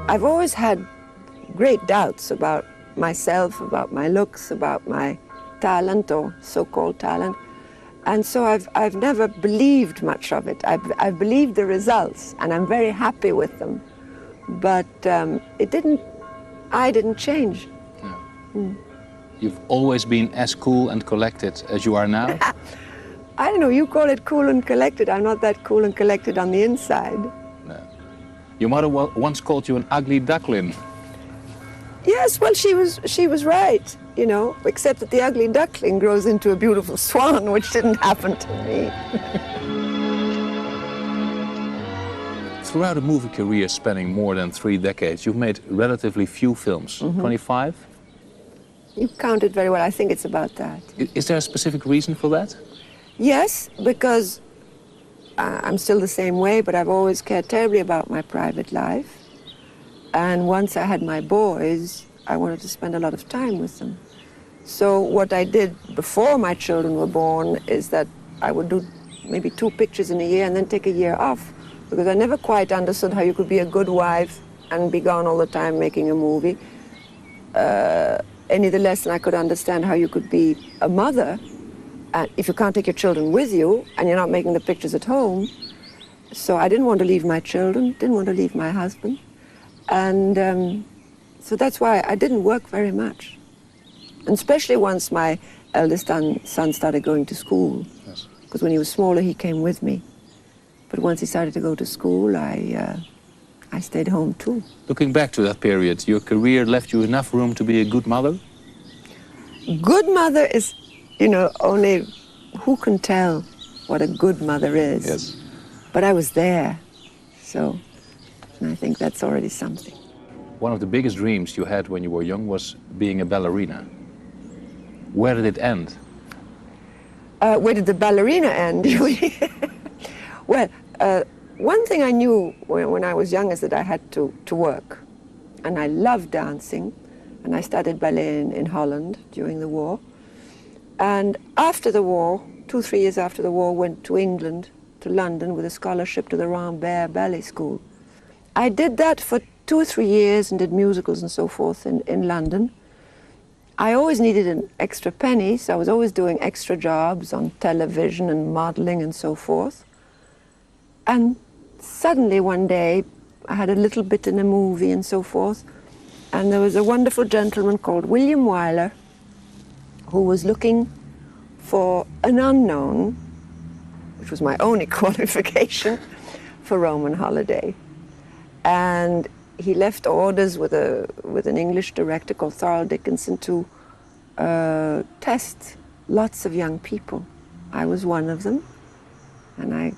I've always had great doubts about myself, about my looks, about my talent or so-called talent. And so I've never believed much of it. I've believed the results, and I'm very happy with them. But I didn't change. No. You've always been as cool and collected as you are now? I don't know, you call it cool and collected. I'm not that cool and collected on the inside. No. Your mother once called you an ugly duckling. Yes, well, she was right, you know, except that the ugly duckling grows into a beautiful swan, which didn't happen to me. Throughout a movie career spanning more than 3 decades, you've made relatively few films. 25? You counted very well. I think it's about that. Is there a specific reason for that? Yes, because I'm still the same way, but I've always cared terribly about my private life. And once I had my boys, I wanted to spend a lot of time with them. So what I did before my children were born is that I would do maybe 2 pictures in a year and then take a year off, because I never quite understood how you could be a good wife and be gone all the time making a movie. Any the less than I could understand how you could be a mother if you can't take your children with you and you're not making the pictures at home. So I didn't want to leave my children, didn't want to leave my husband. And so that's why I didn't work very much. And especially once my eldest son started going to school. Yes. Because when he was smaller, he came with me. But once he started to go to school, I stayed home too. Looking back to that period, your career left you enough room to be a good mother? Good mother is, you know, only who can tell what a good mother is. Yes. But I was there, so I think that's already something. One of the biggest dreams you had when you were young was being a ballerina. Where did it end? Where did the ballerina end? Well, one thing I knew when I was young is that I had to work. And I loved dancing. And I studied ballet in Holland during the war. And after the war, 2-3 years after the war, went to England, to London, with a scholarship to the Rambert Ballet School. I did that for 2 or 3 years and did musicals and so forth in London. I always needed an extra penny, so I was always doing extra jobs on television and modeling and so forth. And suddenly one day, I had a little bit in a movie and so forth, and there was a wonderful gentleman called William Wyler who was looking for an unknown, which was my only qualification, for Roman Holiday. And he left orders with an English director called Thorold Dickinson to test lots of young people. I was one of them, and I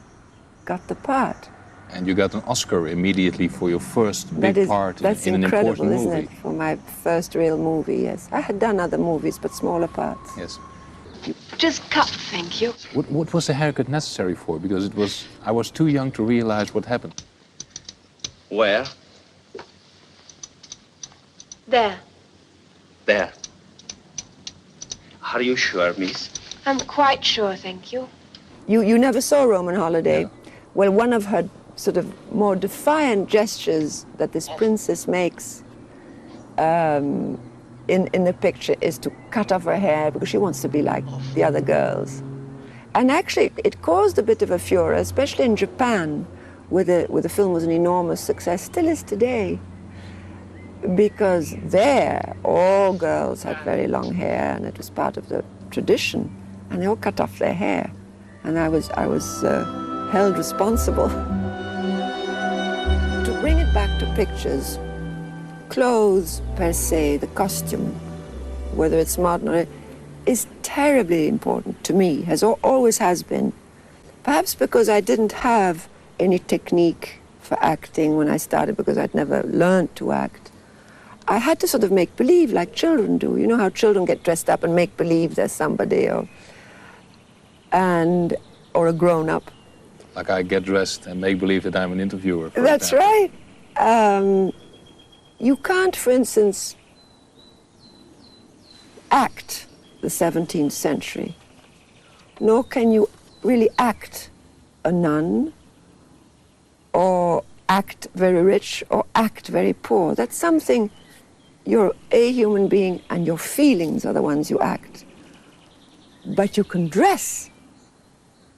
got the part. And you got an Oscar immediately for your first big part in an important movie. That's incredible, isn't it? For my first real movie, yes. I had done other movies, but smaller parts. Yes. Just cut, thank you. What was the haircut necessary for? Because I was too young to realize what happened. Where? There. There. Are you sure, miss? I'm quite sure, thank you. You never saw Roman Holiday? No. Well, one of her sort of more defiant gestures that this princess makes in the picture is to cut off her hair because she wants to be like the other girls. And actually, it caused a bit of a furor, especially in Japan, where the film was an enormous success, still is today. Because there, all girls had very long hair, and it was part of the tradition, and they all cut off their hair. And I was held responsible. To bring it back to pictures, clothes per se, the costume, whether it's modern or is terribly important to me, always has been. Perhaps because I didn't have any technique for acting when I started, because I'd never learned to act. I had to sort of make believe like children do. You know how children get dressed up and make believe they're somebody or a grown-up. Like I get dressed and make believe that I'm an interviewer. That's right. You can't, for instance, act the 17th century, nor can you really act a nun or act very rich or act very poor. That's something, you're a human being and your feelings are the ones you act. But you can dress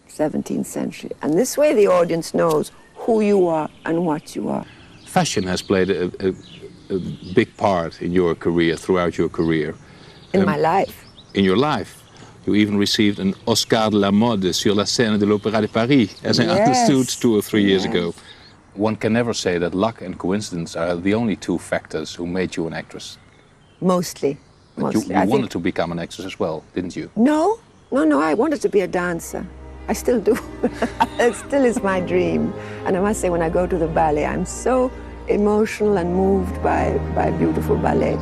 17th century. And this way the audience knows who you are and what you are. Fashion has played a big part in your career, throughout your career. In my life. In your life. You even received an Oscar de la Mode sur la scène de l'Opéra de Paris, as I understood 2 or 3 years ago. One can never say that luck and coincidence are the only two factors who made you an actress. Mostly. But you wanted to become an actress as well, didn't you? No, I wanted to be a dancer. I still do. It still is my dream. And I must say, when I go to the ballet, I'm so emotional and moved by beautiful ballet.